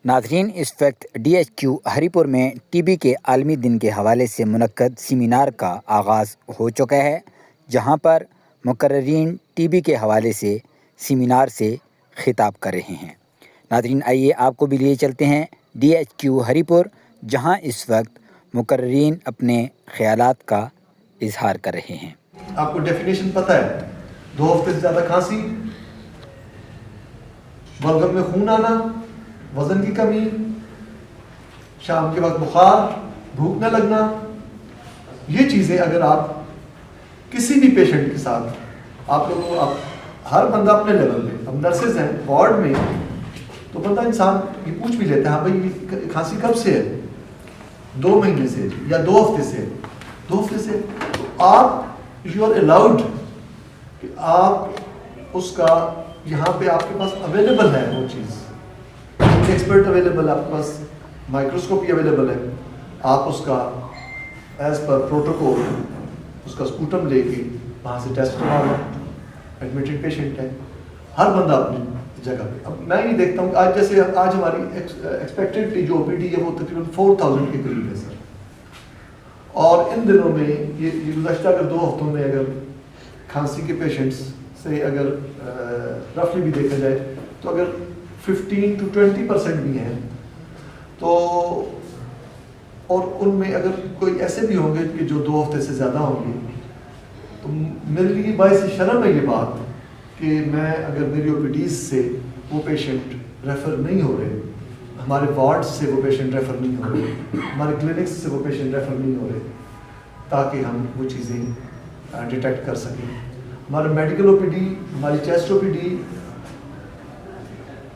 ناظرین، اس وقت D H Q ہری پور میں ٹی بی کے عالمی دن کے حوالے سے منعقد سیمینار کا آغاز ہو چکا ہے، جہاں پر مقررین ٹی بی کے حوالے سے سیمینار سے خطاب کر رہے ہیں۔ ناظرین، آئیے آپ کو بھی لیے چلتے ہیں ڈی ایچ کیو ہری پور، جہاں اس وقت مقررین اپنے خیالات کا اظہار کر رہے ہیں۔ آپ کو ڈیفینیشن پتہ ہے؟ 2 ہفتے سے زیادہ کھانسی، بلغم میں خون آنا، وزن کی کمی، شام کے وقت بخار، بھوک نہ لگنا، یہ چیزیں اگر آپ کسی بھی پیشنٹ کے ساتھ آپ لوگوں کو ہر بندہ اپنے لیول پہ، اب نرسز ہیں وارڈ میں تو بندہ انسان یہ پوچھ بھی لیتا ہے ہاں بھائی یہ کھانسی کب سے ہے؟ 2 مہینے سے یا 2 ہفتے سے؟ 2 ہفتے سے تو آپ یو آر الاؤڈ کہ آپ اس کا یہاں پہ آپ کے پاس اویلیبل ہے وہ چیز، ایکسپرٹ اویلیبل، آپ کے پاس مائکروسکوپی اویلیبل ہے، آپ اس کا ایز پر پروٹوکول اس کا سپوٹم لے کے وہاں سے ٹیسٹ کروا لیں۔ ایڈمیٹڈ پیشنٹ ہے، ہر بندہ اپنی جگہ پہ۔ اب میں یہ دیکھتا ہوں کہ آج جیسے آج ہماری ایکسپیکٹڈ جو او پی ڈی ہے وہ تقریباً 4000 کے قریب ہے سر، اور ان دنوں میں یہ گزشتہ اگر 2 ہفتوں میں اگر کھانسی کے پیشنٹس سے اگر رفلی بھی دیکھا جائے تو اگر 15 to 20% بھی ہیں تو، اور ان میں اگر کوئی ایسے بھی ہوں گے کہ جو 2 ہفتے سے زیادہ ہوں گے، تو میرے لیے باعث شرم ہے یہ بات کہ میں اگر میری او پی ڈیز سے وہ پیشنٹ ریفر نہیں ہو رہے، ہمارے وارڈ سے وہ پیشنٹ ریفر نہیں ہو رہے، ہمارے کلینکس سے وہ پیشنٹ ریفر نہیں ہو رہے، تاکہ ہم وہ چیزیں ڈیٹیکٹ کر سکیں۔ ہمارا میڈیکل او پی ڈی، ہماری چیسٹ او پی ڈی،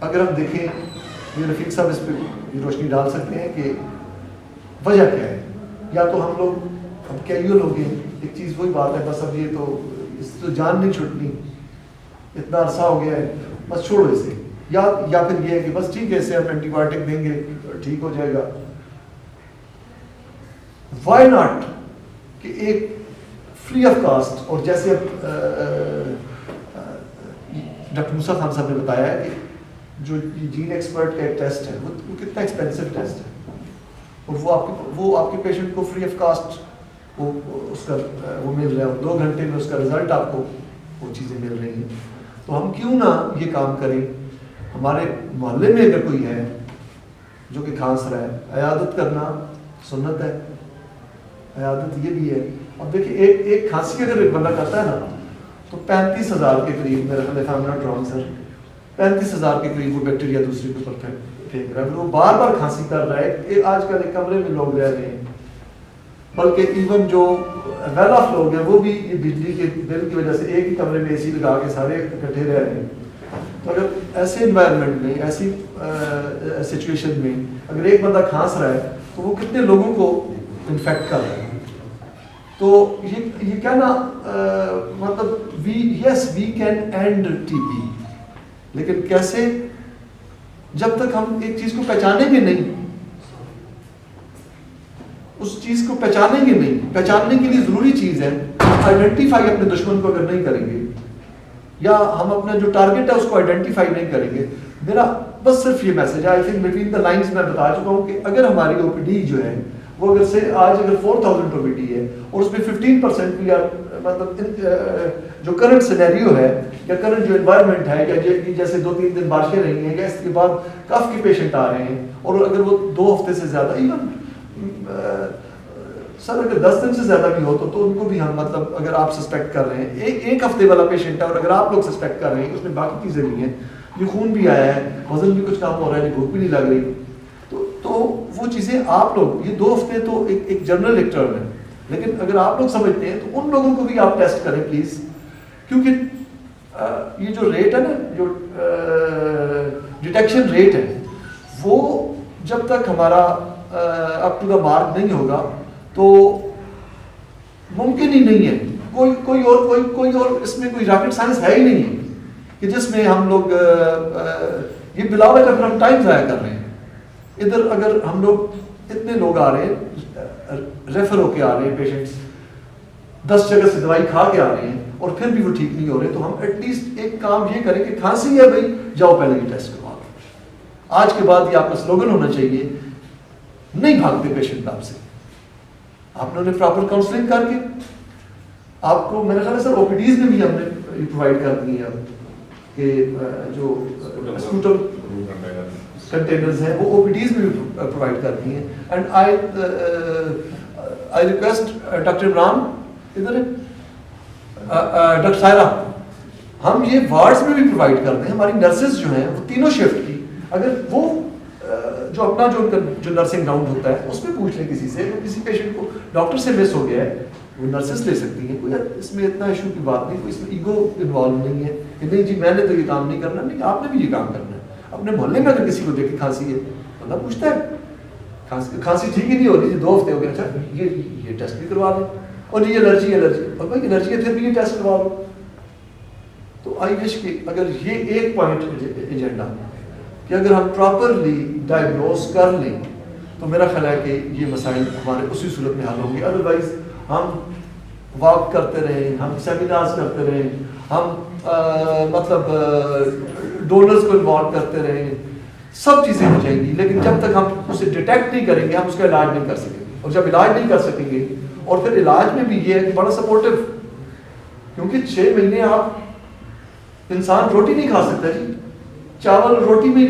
اگر ہم دیکھیں یہ رفیق صاحب اس پہ یہ روشنی ڈال سکتے ہیں کہ وجہ کیا ہے، یا تو ہم لوگ اب کیجول ہو گئے، ایک چیز وہی بات ہے بس اب یہ تو اس تو جان نہیں چھوٹنی، اتنا عرصہ ہو گیا ہے بس چھوڑو اسے، یا پھر یہ ہے کہ بس ٹھیک ہے اسے ہم اینٹی بایوٹک دیں گے ٹھیک ہو جائے گا۔ وائی ناٹ کہ ایک فری آف کاسٹ، اور جیسے اب ڈاکٹر موسیٰ خان صاحب نے بتایا ہے کہ جو جین ایکسپرٹ کا ایک ٹیسٹ ہے وہ کتنا ایکسپینسو ٹیسٹ ہے، اور وہ آپ کے پیشنٹ کو فری آف کاسٹ اس کا وہ مل رہا ہے، 2 گھنٹے میں اس کا رزلٹ آپ کو وہ چیزیں مل رہی ہیں۔ تو ہم کیوں نہ یہ کام کریں؟ ہمارے محلے میں اگر کوئی ہے جو کہ کھانس رہا ہے، عیادت کرنا سنت ہے، عیادت یہ بھی ہے۔ اب دیکھیں ایک کھانسی اگر ایک بندہ کرتا ہے نا تو 35,000 کے قریب، میرا خیال ہے if I'm not wrong سر، 35,000 کے قریب وہ بیکٹیریا دوسرے کے اوپر پھینک رہا ہے۔ وہ بار بار کھانسی کر رہا ہے، آج کل ایک کمرے میں لوگ رہ رہے ہیں، بلکہ ایون جو ویل آف لوگ ہیں وہ بھی یہ بجلی کے بل کی وجہ سے ایک ہی کمرے میں اے سی لگا کے سارے اکٹھے رہ رہے ہیں۔ تو اگر ایسے انوائرمنٹ میں، ایسی سچویشن میں اگر ایک بندہ کھانس رہا ہے تو وہ کتنے لوگوں کو انفیکٹ کر رہا ہے۔ تو یہ کہنا مطلب yes we can end T B, لیکن کیسے؟ جب تک ہم ایک چیز کو پہچانیں گے نہیں، اس چیز کو پہچانیں گے نہیں، پہچاننے کے لیے ضروری چیز ہے آئیڈینٹیفائی اپنے دشمن کو اگر نہیں کریں گے، یا ہم اپنا جو ٹارگٹ ہے اس کو آئیڈینٹیفائی نہیں کریں گے۔ میرا بس صرف یہ میسج ہے، I think between the lines میں بتا چکا ہوں کہ اگر ہماری او پی ڈی جو ہے وہ اگر سے آج اگر 4000 او پی ڈی ہے اور اس میں 15% بھی مطلب جو کرنٹ سینیریو ہے یا کرنٹ جو انوائرمنٹ ہے، یا جیسے 2-3 دن بارشیں رہی ہیں یا اس کے بعد کف کے پیشنٹ آ رہے ہیں، اور اگر وہ 2 ہفتے سے زیادہ، ایون سر اگر 10 دن سے زیادہ بھی ہو تو ان کو بھی ہم مطلب اگر آپ سسپیکٹ کر رہے ہیں، ایک ہفتے والا پیشنٹ ہے اور اگر آپ لوگ سسپیکٹ کر رہے ہیں اس میں باقی چیزیں بھی ہیں، یہ خون بھی آیا ہے، وزن بھی کچھ کم ہو رہا ہے، بھوک بھی نہیں لگ رہی، تو وہ چیزیں آپ لوگ یہ 2 ہفتے تو ایک جنرل ایک ٹرم ہے، لیکن اگر آپ لوگ سمجھتے ہیں تو ان لوگوں کو بھی آپ ٹیسٹ کریں پلیز، کیونکہ یہ جو ریٹ ہے نا، جو ڈیٹیکشن ریٹ ہے وہ جب تک ہمارا اپ ٹو دا مارک نہیں ہوگا تو ممکن ہی نہیں ہے، کوئی اور اس میں کوئی راکٹ سائنس ہے ہی نہیں ہے کہ جس میں ہم لوگ یہ بلا وجہ پھر ہم ٹائم ضائع کر رہے ہیں۔ ادھر اگر ہم لوگ اتنے لوگ آ رہے ہیں، ریفر ہو کے آ رہے ہیں پیشنٹس، 10 جگہ سے دوائی کھا کے آ رہے ہیں اور پھر بھی وہ ٹھیک نہیں ہو رہے، تو ہم ایٹ لیسٹ ایک کام یہ کریں کہ کھانسی ہے بھائی جاؤ پہلے یہ ٹیسٹ کروا لو۔ آج کے بعد یہ آپ کا سلوگن ہونا چاہیے, نہیں بھاگتے پیشنٹ آپ سے, آپ نے انہیں پراپر کاؤنسلنگ کر کے آپ کو, میرا خیال ہے سر او پی ڈیز میں بھی ہم نے پرووائڈ کر دی ہیں کہ جو اسکوٹر کنٹینرز ہیں وہ او پی ڈیز میں بھی پرووائڈ کر دی ہیں. And I request doctor Imran, ادھر ہے ڈاکٹر سائرہ, ہم یہ وارڈز میں بھی پرووائڈ کرتے ہیں. ہماری نرسز جو ہیں وہ تینوں شفٹ کی, اگر وہ جو اپنا جو نرسنگ راؤنڈ ہوتا ہے اس میں پوچھ لیں کسی سے, کسی پیشنٹ کو ڈاکٹر سے مس ہو گیا ہے, وہ نرسز لے سکتی ہیں, کوئی اس میں اتنا ایشو کی بات نہیں, کوئی اس میں ایگو انوالو نہیں ہے کہ نہیں جی میں نے تو یہ کام نہیں کرنا, نہیں آپ نے بھی یہ کام کرنا ہے. اپنے محلے میں اگر کسی کو دیکھ کے کھانسی ہے, بندہ پوچھتا ہے کھانسی ٹھیک ہی نہیں ہو رہی جی 2 ہفتے ہو گئے, اچھا یہ ٹیسٹ بھی کروا لیں, اور یہ الرجی اور بھائی الرجی ہے پھر بھی یہ ٹیسٹ کروا لو. تو آئی وش کہ اگر یہ ایک پوائنٹ ایجنڈا کہ اگر ہم پراپرلی ڈائگنوز کر لیں تو میرا خیال ہے کہ یہ مسائل ہمارے اسی صورت میں حل ہوں گے. ادروائز ہم واک کرتے رہیں, ہم سیمینارز کرتے رہیں, ہم مطلب ڈونرز کو انوالو کرتے رہیں, سب چیزیں ہو جائیں گی, لیکن جب تک ہم اسے ڈیٹیکٹ نہیں کریں گے ہم اس کا علاج نہیں کر سکیں گے. اور جب علاج نہیں کر سکیں گے, اور پھر علاج میں بھی یہ ہے کہ بڑا سپورٹو, کیونکہ 6 مہینے آپ انسان روٹی نہیں کھا سکتا جی, چاول روٹی میں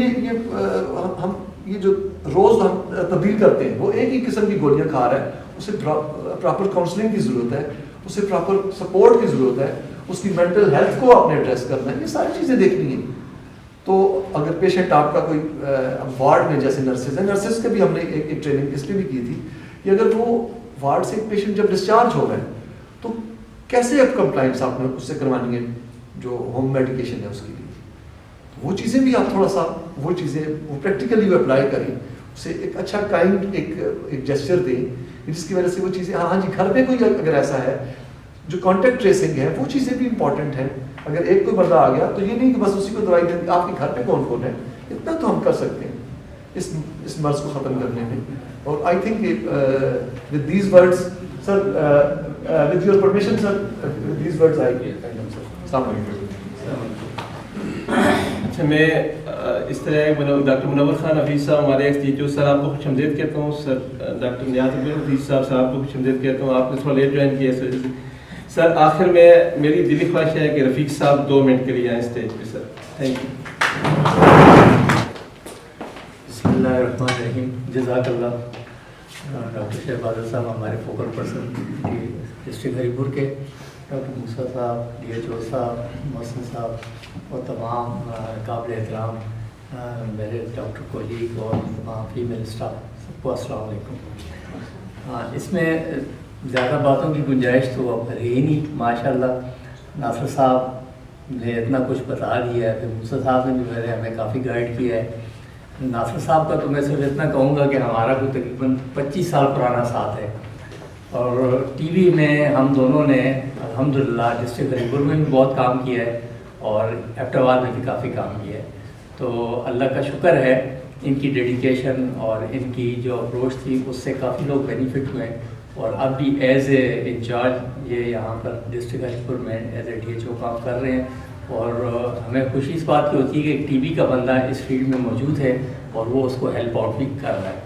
ہم یہ جو روز ہم تبدیل کرتے ہیں وہ ایک ہی قسم کی گولیاں کھا رہا ہے, اسے پراپر کاؤنسلنگ کی ضرورت ہے, اسے پراپر سپورٹ کی ضرورت ہے, اس کی مینٹل ہیلتھ کو آپ نے ایڈریس کرنا ہے, یہ ساری چیزیں دیکھنی ہیں. تو اگر پیشنٹ آپ کا کوئی وارڈ میں, جیسے نرسز ہیں, نرسز کے بھی ہم نے ایک ٹریننگ اس لیے بھی کی تھی کہ اگر وہ وارڈ سے ایک پیشنٹ جب ڈسچارج ہو گئے تو کیسے اب کمپلائنس آپ نے اس سے کروانی ہے, جو ہوم میڈیکیشن ہے اس کے لیے, وہ چیزیں بھی آپ تھوڑا سا وہ چیزیں وہ پریکٹیکلی اپلائی کریں, اسے ایک اچھا کائنڈ ایک جسچر دیں جس کی وجہ سے وہ چیزیں, ہاں جی گھر میں کوئی اگر ایسا ہے جو کانٹیکٹ ٹریسنگ ہے وہ چیزیں بھی امپورٹنٹ ہیں. اگر ایک کوئی بندہ آ گیا تو یہ نہیں کہ بس اسی کو دوائی دیں, آپ کے گھر پہ کون کون ہے, اتنا تو ہم کر سکتے ہیں اس مرض کو ختم کرنے میں. اور I think with these words sir, with your permission sir, with these words I السلام علیکم. اچھا, میں اس طرح ڈاکٹر منور خان حفیظ صاحب ہمارے ایکس ٹیچر, سر آپ کو خوش آمدید کہتا ہوں. سر ڈاکٹر نیاز حفیظ صاحب, سر آپ کو خوش آمدید کہتا ہوں, آپ نے تھوڑا لیٹ جوائن کیا سر. سر آخر میں میری دلی خواہش ہے کہ رفیق صاحب 2 منٹ کے لیے آئیں اسٹیج پہ. Sir thank you. بسم اللہ الرحمن الرحیم. جزاک اللہ. ڈاکٹر شہباز صاحب ہمارے فوکل پرسن ڈسٹرکٹ ہری پور کے, ڈاکٹر موسیٰ صاحب, ڈی ایچ او صاحب, محسن صاحب اور تمام قابل احترام میرے ڈاکٹر کولیگ اور تمام فیمیل اسٹاف, سب کو السلام علیکم. اس میں زیادہ باتوں کی گنجائش تو اب ہے ہی نہیں. ماشاء اللہ ناصر صاحب نے اتنا کچھ بتا دیا ہے, پھر موسیٰ صاحب نے بھی ہمیں کافی گائیڈ کیا ہے. ناصر صاحب کا تو میں صرف اتنا کہوں گا کہ ہمارا کوئی تقریباً 25 سال پرانا ساتھ ہے, اور ٹی وی میں ہم دونوں نے الحمدللہ ڈسٹرکٹ ہری پور میں بھی بہت کام کیا ہے اور ایبٹاباد میں بھی کافی کام کیا ہے. تو اللہ کا شکر ہے ان کی ڈیڈیکیشن اور ان کی جو اپروچ تھی اس سے کافی لوگ بینیفٹ ہوئے ہیں. اور اب بھی ایز اے انچارج یہ یہاں پر ڈسٹرکٹ ہری پور میں as A D H O کام کر رہے ہیں, اور ہمیں خوشی اس بات کی ہوتی ہے کہ ایک ٹی وی کا بندہ اس فیلڈ میں موجود ہے اور وہ اس کو ہیلپ آؤٹ بھی کر رہا ہے.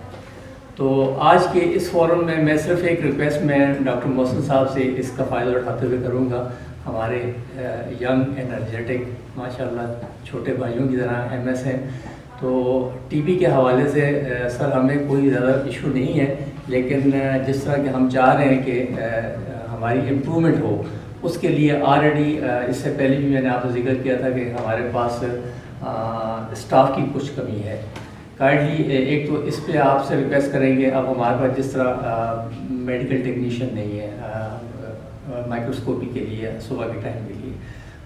تو آج کے اس فورم میں میں صرف ایک ریکویسٹ میں ڈاکٹر محسن صاحب سے اس کا فائدہ اٹھاتے ہوئے کروں گا. ہمارے ینگ انرجیٹک ماشاء اللہ چھوٹے بھائیوں کی طرح ایم ایس ہیں, تو ٹی بی کے حوالے سے سر ہمیں کوئی زیادہ ایشو نہیں ہے, لیکن جس طرح کہ ہم چاہ رہے ہیں کہ ہماری امپرومنٹ ہو, اس کے لیے آلریڈی اس سے پہلے بھی میں نے آپ سے ذکر کیا تھا کہ ہمارے پاس اسٹاف کی کچھ کمی ہے. کائنڈلی ایک تو اس پہ آپ سے ریکویسٹ کریں گے, اب ہمارے پاس جس طرح میڈیکل ٹیکنیشین نہیں ہے مائکروسکوپی کے لیے صبح کے ٹائم کے لیے,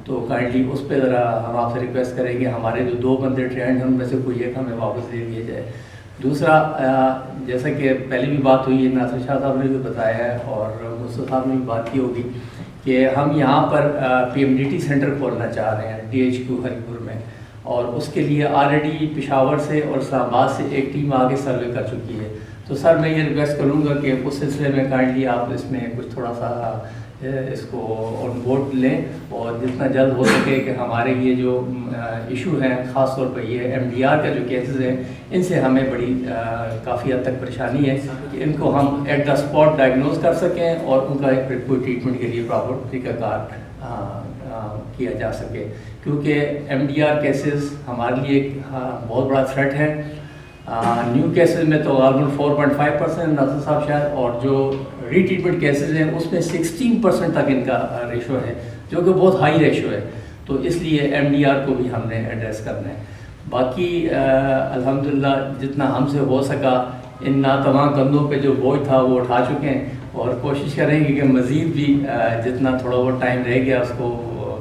تو کائنڈلی اس پہ ذرا ہم آپ سے ریکویسٹ کریں گے ہمارے جو 2 بندے ٹرینڈ ہیں ان میں سے کوئی ایک ہمیں واپس دے دیا جائے. دوسرا, جیسا کہ پہلے بھی بات ہوئی ہے, ناصر شاہ صاحب نے بھی بتایا ہے اور مصطفیٰ صاحب نے بھی بات کی ہوگی کہ ہم یہاں پر P M D T centre کھولنا چاہ رہے ہیں ڈی ایچ کیو ہری پور میں, اور اس کے لیے آلریڈی پشاور سے اور اسلام آباد سے ایک ٹیم آگے سروے کر چکی ہے. تو سر میں یہ ریکویسٹ کروں گا کہ اس سلسلے میں کائنڈلی آپ اس میں کچھ تھوڑا سا اس کو آن بورڈ لیں اور جتنا جلد ہو سکے کہ ہمارے یہ جو ایشو ہیں خاص طور پہ یہ MDR کا جو کیسز ہیں ان سے ہمیں بڑی کافی حد تک پریشانی ہے کہ ان کو ہم ایٹ دا اسپاٹ ڈائگنوز کر سکیں اور ان کا ایک کوئی ٹریٹمنٹ کے لیے پراپر طریقہ کار کیا جا سکے، کیونکہ MDR کیسز ہمارے لیے ایک بہت بڑا تھریٹ ہے۔ نیو کیسز میں تو آلموسٹ 4.5% ناصر صاحب شاید، اور جو ری ٹریٹمنٹ کیسز ہیں اس میں 16% تک ان کا ریشو ہے، جو کہ بہت ہائی ریشو ہے، تو اس لیے MDR کو بھی ہم نے ایڈریس کرنا ہے۔ باقی الحمدللہ جتنا ہم سے ہو سکا ان ناتواں کندھوں پہ جو بوجھ تھا وہ اٹھا چکے ہیں، اور کوشش کریں گے کہ مزید بھی جتنا تھوڑا بہت ٹائم رہ گیا اس کو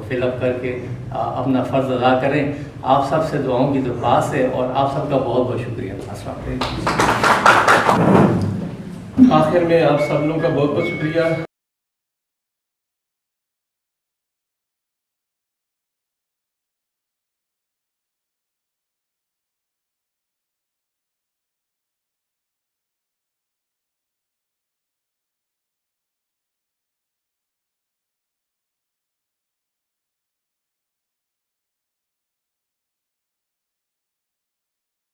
فل اپ کر کے اپنا فرض ادا کریں۔ آپ سب سے دعاؤں کی درخواست ہے اور آپ سب کا بہت بہت شکریہ۔ السلام علیکم۔ آخر میں آپ سب لوگوں کا بہت بہت شکریہ۔